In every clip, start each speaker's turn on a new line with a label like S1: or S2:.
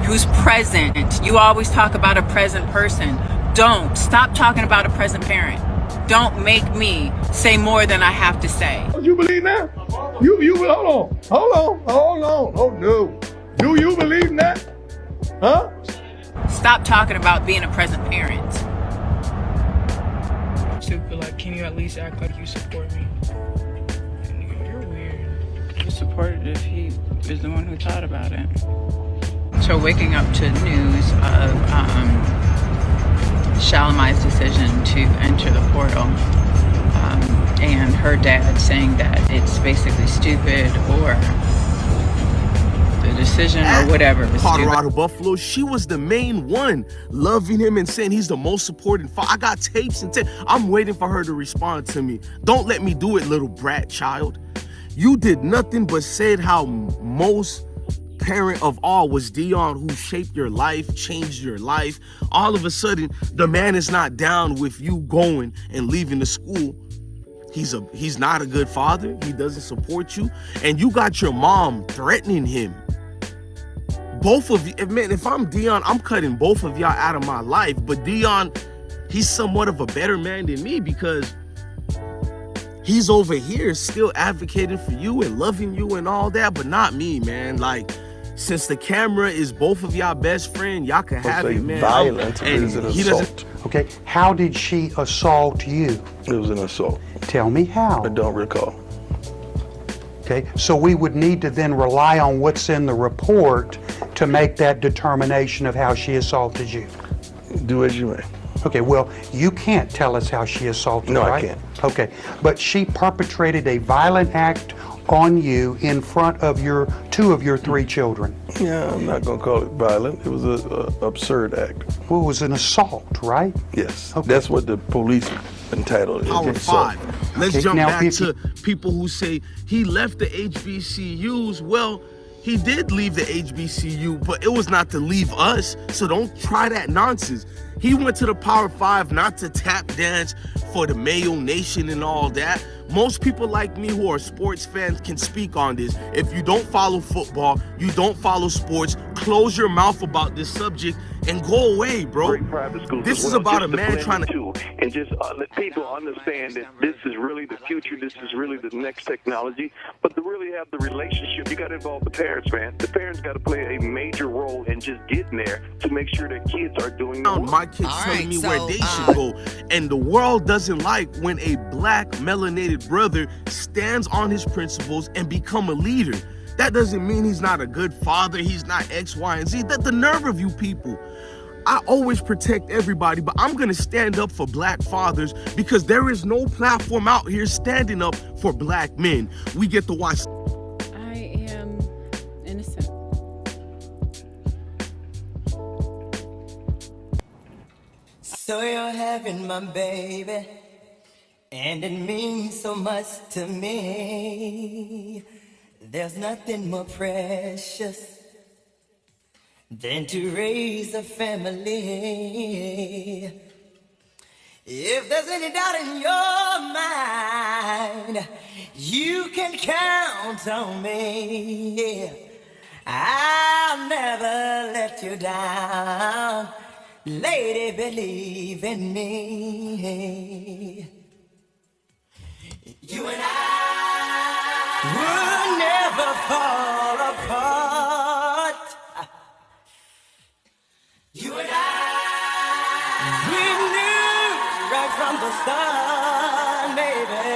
S1: who's present. You always talk about a present person. Don't. Stop talking about a present parent. Don't make me say more than I have to say.
S2: You believe that? You hold on. Oh no. Do you believe in that? Huh?
S1: Stop talking about being a present parent.
S3: But like, can you at least act like you support me? You're weird.
S1: You supported if he was the one who thought about it. So waking up to news of Shelomi's decision to enter the portal, and her dad saying that it's basically stupid, or the decision or whatever is
S4: Colorado
S1: stupid.
S4: Buffalo, she was the main one loving him and saying he's the most supporting father. I got tapes and tapes. I'm waiting for her to respond to me. Don't let me do it, little brat child. You did nothing but said how most parent of all was Deion, who shaped your life, changed your life. All of a sudden, the man is not down with you going and leaving the school. He's not a good father. He doesn't support you. And you got your mom threatening him. Both of you, man, if I'm Deion, I'm cutting both of y'all out of my life. But Deion, he's somewhat of a better man than me because he's over here still advocating for you and loving you and all that, but not me, man. Like, since the camera is both of y'all best friend, y'all can have it, man.
S2: Violent. It is an assault.
S5: Okay, how did she assault you?
S2: It was an assault.
S5: Tell me how.
S2: I don't recall.
S5: Okay, so we would need to then rely on what's in the report to make that determination of how she assaulted you.
S2: Do as you may.
S5: Okay, well, you can't tell us how she assaulted,
S2: No,
S5: right?
S2: I can't.
S5: Okay, but she perpetrated a violent act on you in front of two of your three children.
S2: Yeah, I'm not gonna call it violent. It was an absurd act.
S5: Well, it was an assault, right?
S2: Yes,
S5: Okay.
S2: that's what the police entitled it.
S4: Power
S2: assault.
S4: 5. Let's
S5: Okay,
S4: jump
S5: now,
S4: back to people who say he left the HBCUs. Well, he did leave the HBCU, but it was not to leave us. So don't try that nonsense. He went to the Power 5 not to tap dance for the Mayo Nation and all that. Most people like me who are sports fans can speak on this. If you don't follow football, you don't follow sports, close your mouth about this subject and go away, bro. This is about a man trying to...
S6: And just let people understand that this is really the future, this is really the next technology. But to really have the relationship, you got to involve the parents, man. The parents got to play a major role in just getting there to make sure that kids are doing the work.
S4: My kids telling me where they should go. And the world doesn't like when a black melanated brother stands on his principles and become a leader. That doesn't mean he's not a good father. He's not X, Y, and Z. That's the nerve of you people. I always protect everybody, but I'm gonna stand up for black fathers because there is no platform out here standing up for black men. We get to watch.
S7: I am innocent.
S8: So you're having my baby, and it means so much to me. There's nothing more precious than to raise a family. If there's any doubt in your mind, you can count on me. I'll never let you down. Lady, believe in me. You and I will never fall apart. You and I, we knew right from the start, baby,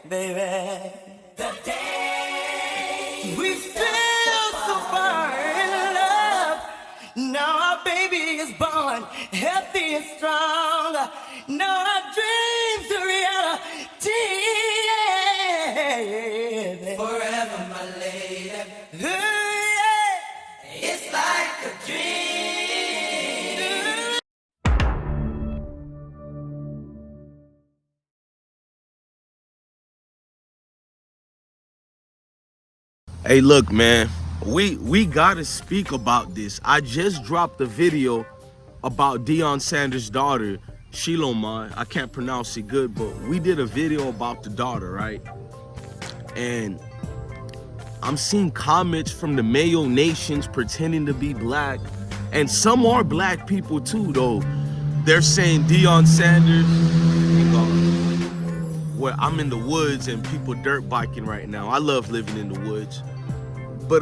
S8: baby. The day we fell so far in love. Now our baby is born, healthy and strong. Now our dreams are reality. Forever, my lady. Ooh, yeah. It's like a dream.
S4: Hey, look, man, we gotta speak about this. I just dropped a video about Deion Sanders' daughter, Shelomi. I can't pronounce it good, but we did a video about the daughter, right? And I'm seeing comments from the Mayo Nations pretending to be black, and some are black people too, though. They're saying Deion Sanders, where I'm in the woods and people dirt biking right now. I love living in the woods. But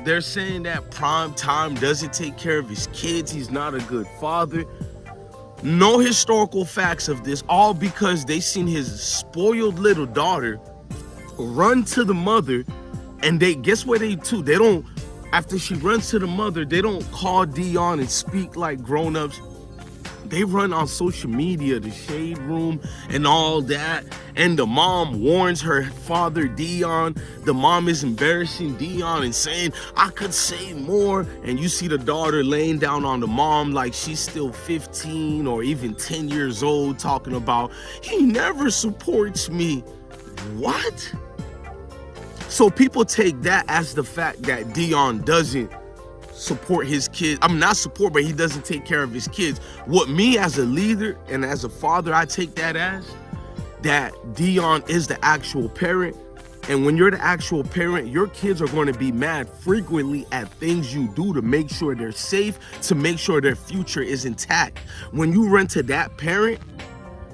S4: they're saying that Prime Time doesn't take care of his kids. He's not a good father. No historical facts of this, all because they seen his spoiled little daughter run to the mother, and they, guess what they do? They don't, after she runs to the mother, they don't call Deion and speak like grown-ups. They run on social media, the shade room and all that. And the mom warns her father, Deion. The mom is embarrassing Deion and saying, I could say more. And you see the daughter laying down on the mom like she's still 15 or even 10 years old, talking about, he never supports me. What? So people take that as the fact that Deion doesn't support his kids. I'm not support, but he doesn't take care of his kids. What me as a leader and as a father, I take that as that Deion is the actual parent. And when you're the actual parent, your kids are going to be mad frequently at things you do to make sure they're safe, to make sure their future is intact. When you run to that parent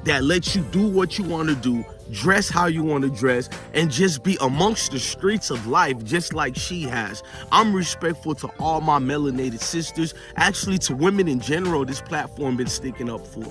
S4: that lets you do what you want to do, dress how you want to dress, and just be amongst the streets of life just like she has. I'm respectful to all my melanated sisters, actually to women in general this platform been sticking up for.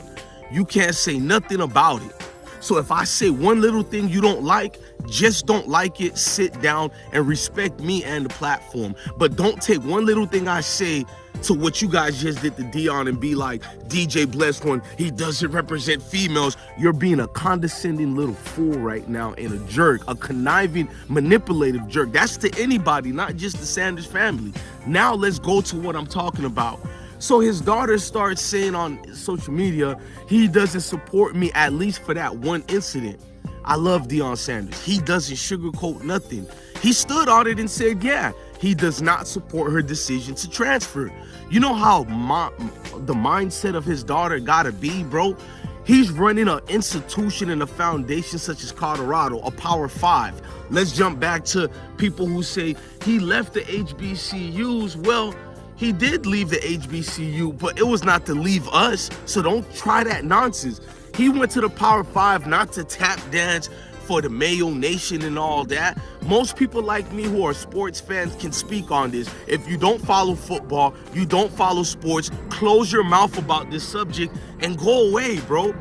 S4: You can't say nothing about it. So if I say one little thing you don't like, just don't like it, sit down and respect me and the platform. But don't take one little thing I say to what you guys just did to Deion and be like, DJ Blessed One, he doesn't represent females. You're being a condescending little fool right now and a jerk, a conniving, manipulative jerk. That's to anybody, not just the Sanders family. Now let's go to what I'm talking about. So his daughter starts saying on social media, he doesn't support me, at least for that one incident. I love Deion Sanders. He doesn't sugarcoat nothing. He stood on it and said, yeah, he does not support her decision to transfer. You know how the mindset of his daughter gotta be, bro? He's running an institution and a foundation such as Colorado, a Power 5. Let's jump back to people who say he left the HBCUs. Well, he did leave the HBCU, but it was not to leave us. So don't try that nonsense. He went to the Power 5 not to tap dance for the Mayo Nation and all that. Most people like me who are sports fans can speak on this. If you don't follow football, you don't follow sports, close your mouth about this subject and go away, bro.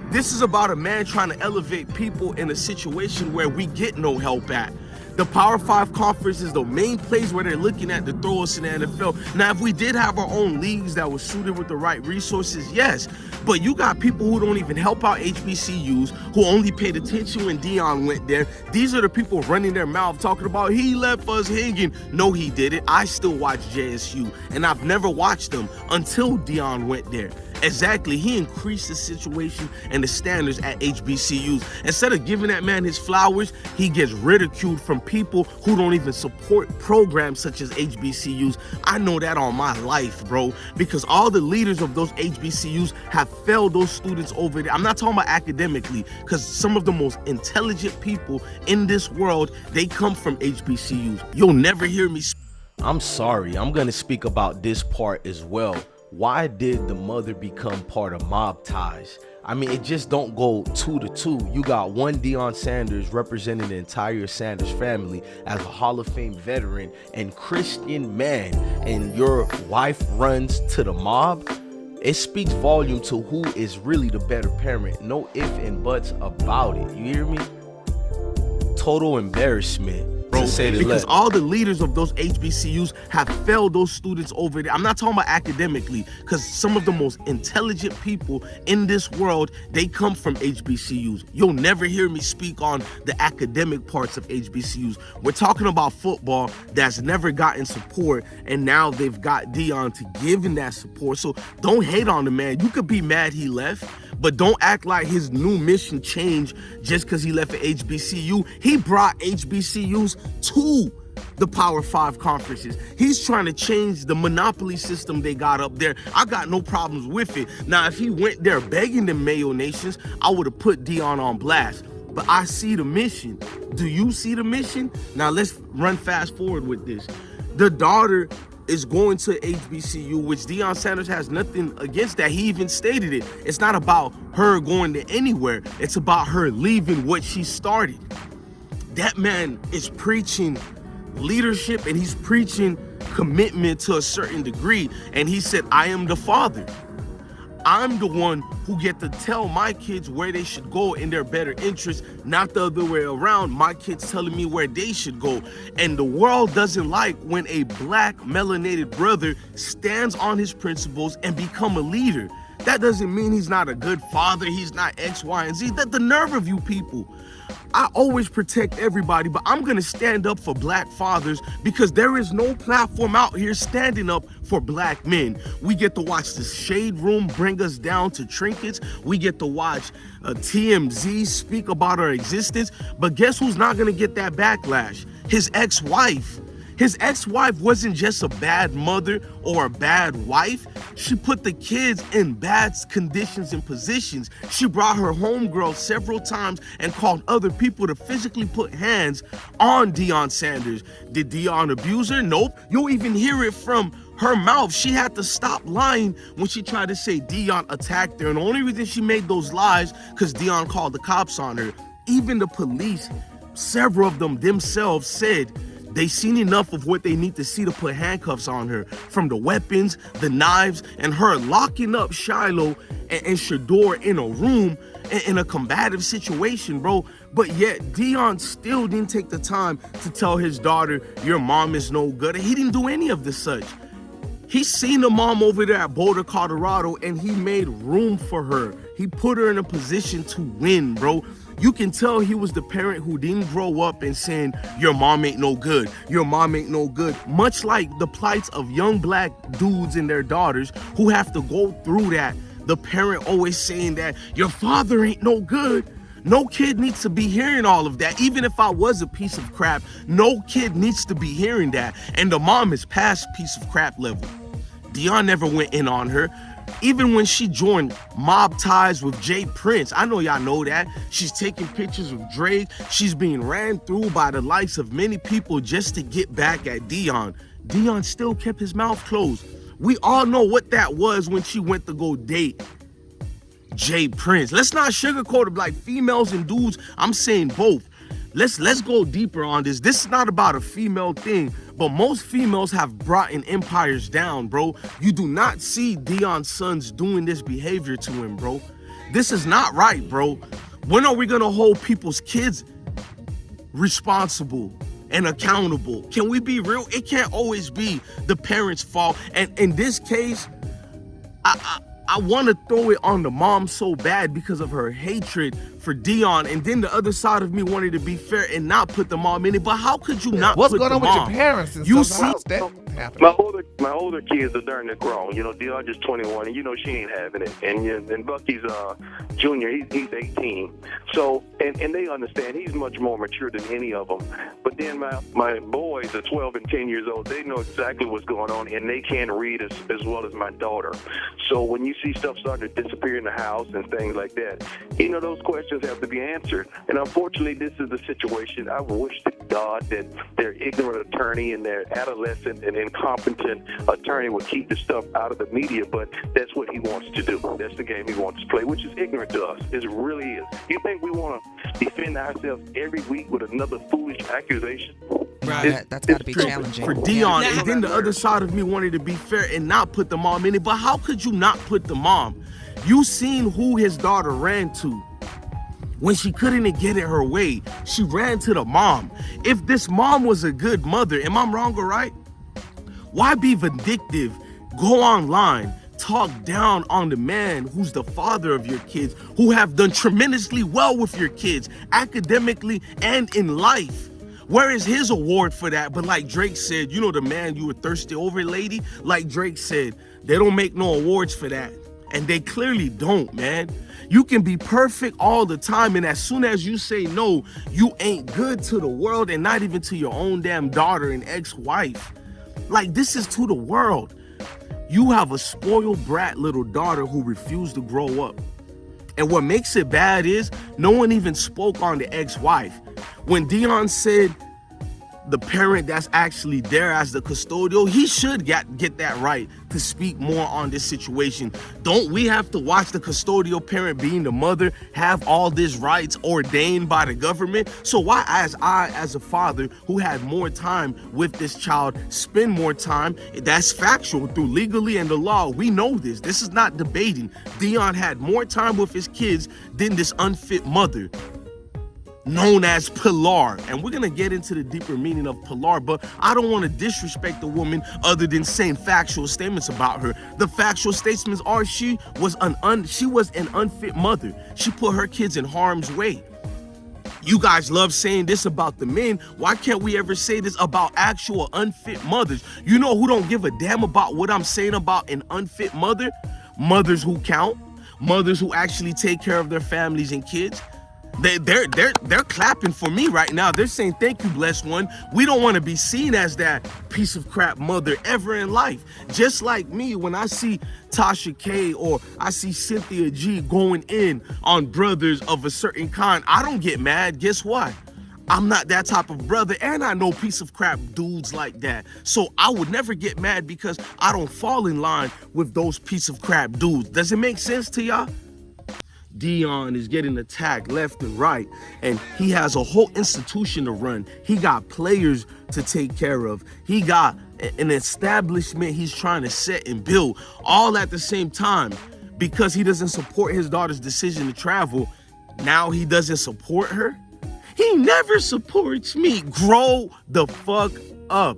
S4: This is about a man trying to elevate people in a situation where we get no help at. The Power 5 conference is the main place where they're looking at to throw us in the NFL. Now, if we did have our own leagues that were suited with the right resources, yes. But you got people who don't even help out HBCUs, who only paid attention when Deion went there. These are the people running their mouth talking about he left us hanging. No, he didn't. I still watch JSU, and I've never watched them until Deion went there. Exactly, he increased the situation and the standards at HBCUs. Instead of giving that man his flowers, he gets ridiculed from people who don't even support programs such as HBCUs. I know that on my life, bro, because all the leaders of those HBCUs have failed those students over there. I'm not talking about academically, because some of the most intelligent people in this world, they come from HBCUs. You'll never hear me speak.
S9: I'm sorry, I'm gonna speak about this part as well. Why did the mother become part of mob ties? I mean, it just don't go 2 to 2. You got one Deion Sanders representing the entire Sanders family as a Hall of Fame veteran and Christian man, and your wife runs to the mob. It speaks volume to who is really the better parent. No ifs and buts about it. You hear me? Total embarrassment.
S4: Bro, because all the leaders of those HBCUs have failed those students over there. I'm not talking about academically, because some of the most intelligent people in this world, they come from HBCUs. You'll never hear me speak on the academic parts of HBCUs. We're talking about football that's never gotten support, and now they've got Deion to give in that support. So don't hate on the man. You could be mad he left, but don't act like his new mission changed just because he left an HBCU. He brought HBCUs to the Power 5 conferences. He's trying to change the monopoly system they got up there. I got no problems with it. Now, if he went there begging the Mayo Nations, I would have put Deion on blast. but I see the mission. Do you see the mission? Now let's run fast forward with this. The daughter is going to HBCU, which Deion Sanders has nothing against that. He even stated it. It's not about her going to anywhere. It's about her leaving what she started. That man is preaching leadership and he's preaching commitment to a certain degree. And he said, I am the father. I'm the one who get to tell my kids where they should go in their better interest, not the other way around. My kids telling me where they should go. And the world doesn't like when a black melanated brother stands on his principles and become a leader. That doesn't mean he's not a good father. He's not X, Y, and Z. That the nerve of you people. I always protect everybody, but I'm going to stand up for black fathers because there is no platform out here standing up for black men. We get to watch the Shade Room bring us down to trinkets. We get to watch TMZ speak about our existence. But guess who's not going to get that backlash? His ex-wife. His ex-wife wasn't just a bad mother or a bad wife. She put the kids in bad conditions and positions. She brought her homegirl several times and called other people to physically put hands on Deion Sanders. Did Deion abuse her? Nope. You'll even hear it from her mouth. She had to stop lying when she tried to say Deion attacked her. And the only reason she made those lies because Deion called the cops on her. Even the police, several of them themselves said they seen enough of what they need to see to put handcuffs on her, from the weapons, the knives, and her locking up Shiloh and Shador in a room in a combative situation, bro. But yet Deion still didn't take the time to tell his daughter, your mom is no good. He didn't do any of the such. He seen the mom over there at Boulder, Colorado, and he made room for her. He put her in a position to win, bro. You can tell he was the parent who didn't grow up and saying, your mom ain't no good, your mom ain't no good. Much like the plights of young black dudes and their daughters who have to go through that. The parent always saying that your father ain't no good. No kid needs to be hearing all of that. Even if I was a piece of crap, no kid needs to be hearing that. And the mom is past piece of crap level. Deion never went in on her. Even when she joined mob ties with Jay Prince, I know y'all know that. She's taking pictures of Drake. She's being ran through by the likes of many people just to get back at Deion. Deion still kept his mouth closed. We all know what that was when she went to go date Jay Prince. Let's not sugarcoat it, like females and dudes. I'm saying both. Let's go deeper on this. This is not about a female thing, but most females have brought in empires down, bro. You do not see Deion's sons doing this behavior to him, bro. This is not right, bro. When are we gonna hold people's kids responsible and accountable? Can we be real? It can't always be the parents' fault. And in this case, I want to throw it on the mom so bad because of her hatred for Deion, and then the other side of me wanted to be fair and not put the mom in it. But how could you not
S10: What's
S4: put
S10: going
S4: the
S10: on with
S4: mom?
S10: your parents and
S4: You
S10: stuff?
S4: see,
S10: How's that happening?
S6: My older kids are darn near grown. You know, Deion just 21, and you know she ain't having it. And Bucky's junior, he's 18. So and they understand he's much more mature than any of them. But then my boys are 12 and 10 years old. They know exactly what's going on, and they can read as well as my daughter. So when you see stuff starting to disappear in the house and things like that, you know, those questions have to be answered. And unfortunately, this is the situation. I wish to God that their ignorant attorney and their adolescent and incompetent attorney would keep the stuff out of the media, but that's what he wants to do. That's the game he wants to play, which is ignorant to us. It really is. You think we want to defend ourselves every week with another foolish accusation?
S10: Right, that's got to be
S4: true
S10: challenging.
S4: for Deion. And then the other side of me wanted to be fair and not put the mom in it. But how could you not put the mom? You seen who his daughter ran to when she couldn't get it her way. She ran to the mom. If this mom was a good mother, am I wrong or right? Why be vindictive? Go online, talk down on the man who's the father of your kids, who have done tremendously well with your kids, academically and in life. Where is his award for that? But like Drake said, you know, the man you were thirsty over, lady? Like Drake said, they don't make no awards for that. And they clearly don't, man. You can be perfect all the time, and as soon as you say no, you ain't good to the world and not even to your own damn daughter and ex-wife. Like, this is to the world. You have a spoiled brat little daughter who refused to grow up. And what makes it bad is no one even spoke on the ex-wife. When Deion said the parent that's actually there as the custodial, he should get that right to speak more on this situation. Don't we have to watch the custodial parent, being the mother, have all these rights ordained by the government? So why, as a father who had more time with this child, spend more time? That's factual through legally and the law. We know this. This is not debating. Deion had more time with his kids than this unfit mother known as Pilar. And we're gonna get into the deeper meaning of Pilar, but I don't want to disrespect the woman other than saying factual statements about her. The factual statements are she was an unfit mother. She put her kids in harm's way. You guys love saying this about the men. Why can't we ever say this about actual unfit mothers? You know who don't give a damn about what I'm saying about an unfit mother? Mothers who count, mothers who actually take care of their families and kids. They're clapping for me right now. They're saying, thank you, blessed one. We don't want to be seen as that piece of crap mother ever in life. Just like me, when I see Tasha K or I see Cynthia G going in on brothers of a certain kind, I don't get mad. Guess why? I'm not that type of brother, and I know piece of crap dudes like that. So I would never get mad because I don't fall in line with those piece of crap dudes. Does it make sense to y'all? Deion is getting attacked left and right, and he has a whole institution to run. He got players to take care of. He got an establishment he's trying to set and build, all at the same time. Because he doesn't support his daughter's decision to travel, now he doesn't support her? He never supports me. Grow the fuck up.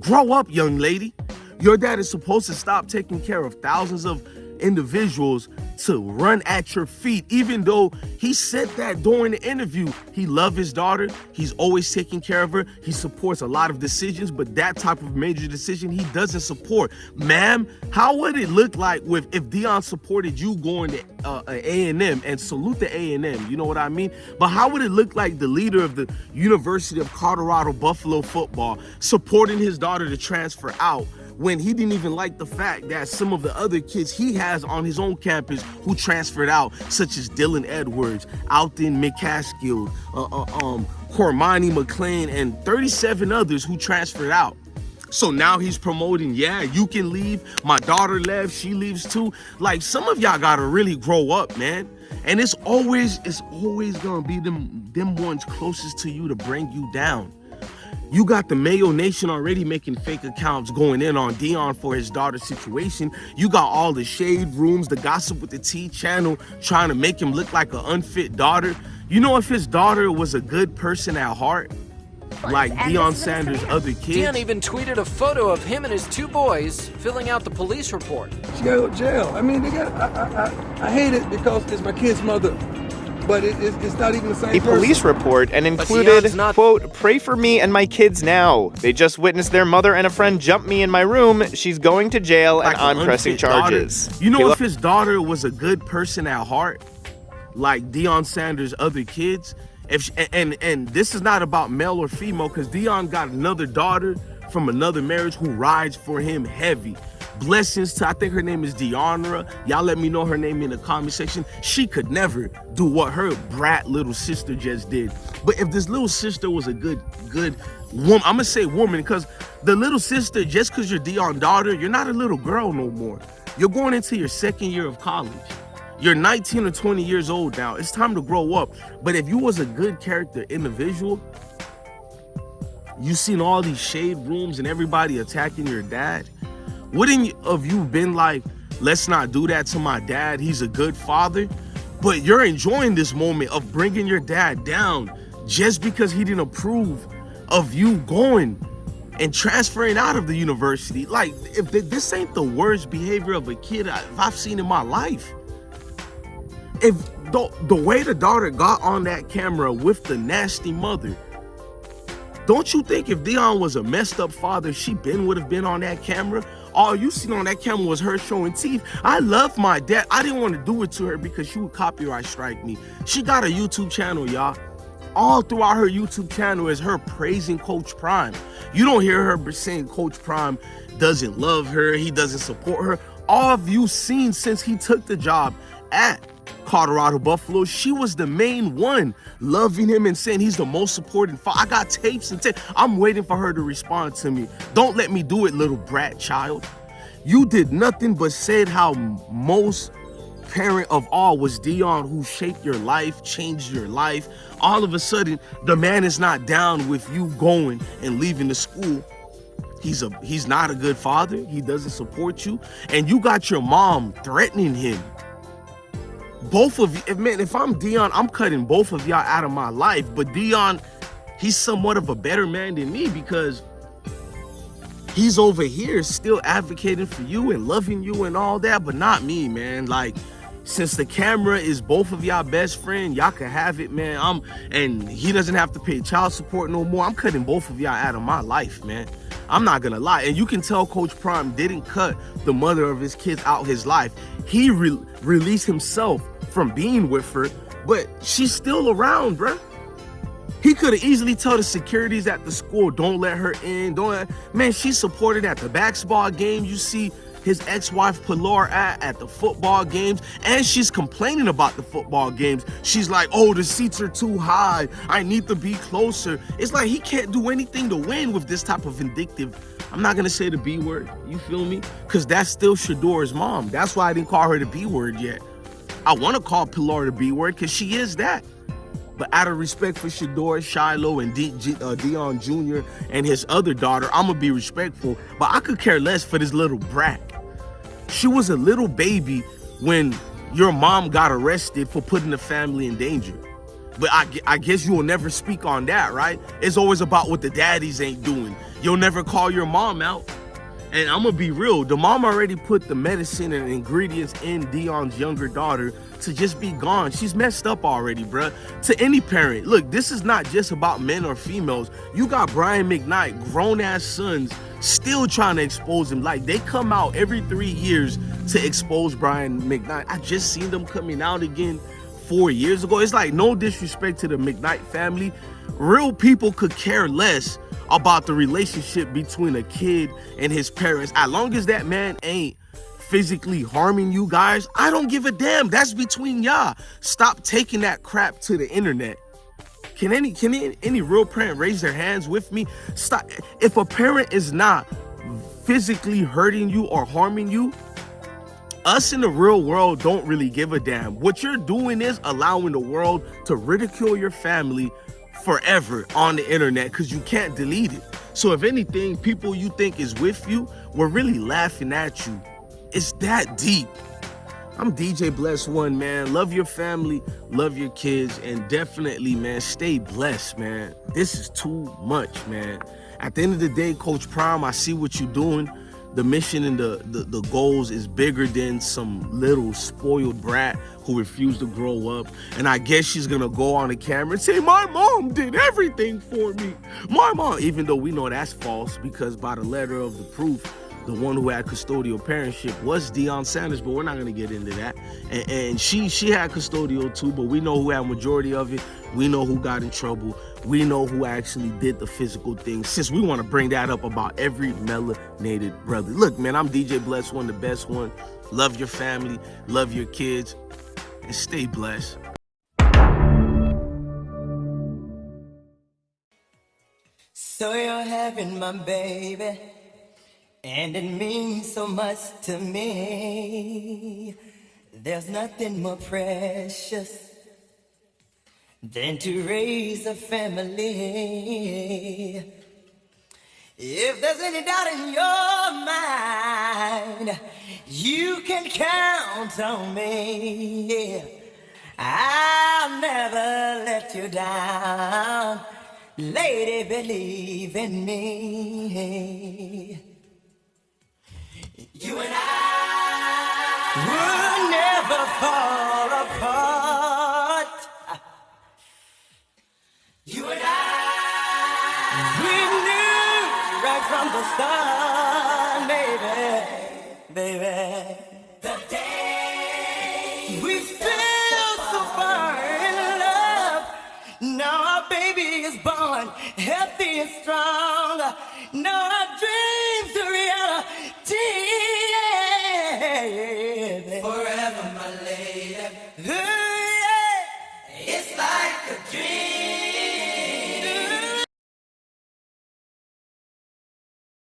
S4: Grow up, young lady. Your dad is supposed to stop taking care of thousands of individuals to run at your feet, even though he said that during the interview. He loves his daughter. He's always taking care of her. He supports a lot of decisions, but that type of major decision he doesn't support. Ma'am, how would it look like if Deion supported you going to A&M, and salute the A&M, you know what I mean? But how would it look like the leader of the University of Colorado Buffalo football supporting his daughter to transfer out, when he didn't even like the fact that some of the other kids he has on his own campus who transferred out, such as Dylan Edwards, Alton McCaskill, Cormani McLean, and 37 others who transferred out. So now he's promoting, yeah, you can leave. My daughter left, she leaves too. Like, some of y'all gotta really grow up, man. And it's always gonna be them ones closest to you to bring you down. You got the Mayo Nation already making fake accounts going in on Deion for his daughter's situation. You got all the shade rooms, the Gossip with the T channel trying to make him look like an unfit daughter. You know, if his daughter was a good person at heart, like Deion Sanders' other kids.
S11: Deion even tweeted a photo of him and his two boys filling out the police report.
S2: She gotta go to jail. I mean, I hate it because it's my kid's mother. But it's not even the same person.
S12: A police report and included, quote, "Pray for me and my kids now. They just witnessed their mother and a friend jump me in my room. She's going to jail and I'm pressing charges."
S4: You know, if his daughter was a good person at heart, like Deion Sanders' other kids, and this is not about male or female, because Deion got another daughter from another marriage who rides for him heavy. Blessings to, I think her name is Deonra. Y'all let me know her name in the comment section. She could never do what her brat little sister just did. But if this little sister was a good woman, I'm gonna say woman, because the little sister, just because you're Deion's daughter, you're not a little girl no more. You're going into your second year of college. You're 19 or 20 years old now. It's time to grow up. But if you was a good character individual, you seen all these shade rooms and everybody attacking your dad, wouldn't have you been like, let's not do that to my dad, he's a good father? But you're enjoying this moment of bringing your dad down just because he didn't approve of you going and transferring out of the university. Like, if this ain't the worst behavior of a kid I've seen in my life. If the way the daughter got on that camera with the nasty mother, don't you think if Deion was a messed up father, she would have been on that camera? All you seen on that camera was her showing teeth. I love my dad. I didn't want to do it to her because she would copyright strike me. She got a YouTube channel, y'all. All throughout her YouTube channel is her praising Coach Prime. You don't hear her saying Coach Prime doesn't love her, he doesn't support her. all of you seen since he took the job at Colorado Buffalo. She was the main one loving him and saying he's the most supporting father. I got tapes and tapes. I'm waiting for her to respond to me. Don't let me do it, little brat child. You did nothing but said how most parent of all was Deion, who shaped your life, changed your life. All of a sudden, the man is not down with you going and leaving the school. He's not a good father. He doesn't support you. And you got your mom threatening him. Both of you, man, if I'm Deion, I'm cutting both of y'all out of my life. But Deion, he's somewhat of a better man than me because he's over here still advocating for you and loving you and all that, but not me, man. Like, since the camera is both of y'all best friend, y'all can have it, man. And he doesn't have to pay child support no more. I'm cutting both of y'all out of my life, man. I'm not gonna lie. And you can tell Coach Prime didn't cut the mother of his kids out his life. He released himself from being with her, but she's still around, bruh. He could have easily told the securities at the school, don't let her in. Man, she's supported at the basketball game. You see his ex-wife Pilar at the football games, and she's complaining about the football games. She's like, oh, the seats are too high. I need to be closer. It's like he can't do anything to win with this type of vindictive. I'm not gonna say the B word, you feel me? Because that's still Shador's mom. That's why I didn't call her the B word yet. I wanna call Pilar the B word because she is that. But out of respect for Shador, Shiloh, and Deion Jr. and his other daughter, I'm gonna be respectful. But I could care less for this little brat. She was a little baby when your mom got arrested for putting the family in danger. But I guess you will never speak on that, right? It's always about what the daddies ain't doing. You'll never call your mom out. And I'm gonna be real, the mom already put the medicine and ingredients in Deion's younger daughter to just be gone. She's messed up already, bruh. To any parent, look, this is not just about men or females. You got Brian McKnight, grown-ass sons, still trying to expose him. Like, they come out every 3 years to expose Brian McKnight. I just seen them coming out again 4 years ago. It's like, no disrespect to the McKnight family. Real people could care less about the relationship between a kid and his parents. As long as that man ain't physically harming you guys, I don't give a damn. That's between y'all. Stop taking that crap to the internet. Can any real parent raise their hands with me? Stop. If a parent is not physically hurting you or harming you, us in the real world don't really give a damn. What you're doing is allowing the world to ridicule your family forever on the internet because you can't delete it. So if anything, people you think is with you, we're really laughing at you. It's that deep. I'm DJ Bless One, man. Love your family, love your kids, and definitely, man, stay blessed, man. This is too much, man. At the end of the day, Coach Prime, I see what you're doing. The mission and the goals is bigger than some little spoiled brat who refused to grow up. And I guess she's gonna go on the camera and say, my mom did everything for me. My mom, even though we know that's false because by the letter of the proof, the one who had custodial parentship was Deion Sanders, but we're not gonna get into that. And she had custodial too, but we know who had majority of it. We know who got in trouble. We know who actually did the physical thing. Since we want to bring that up about every melanated brother. Look, man, I'm DJ Bless One, the best one. Love your family, love your kids, and stay blessed.
S8: So you're having my baby, and it means so much to me. There's nothing more precious than to raise a family. If there's any doubt in your mind, you can count on me. I'll never let you down. Lady, believe in me. You and I will never fall apart. You and I, we knew right from the start, baby, baby. The day we fell so far in love, now our baby is born, healthy and strong. Now our dream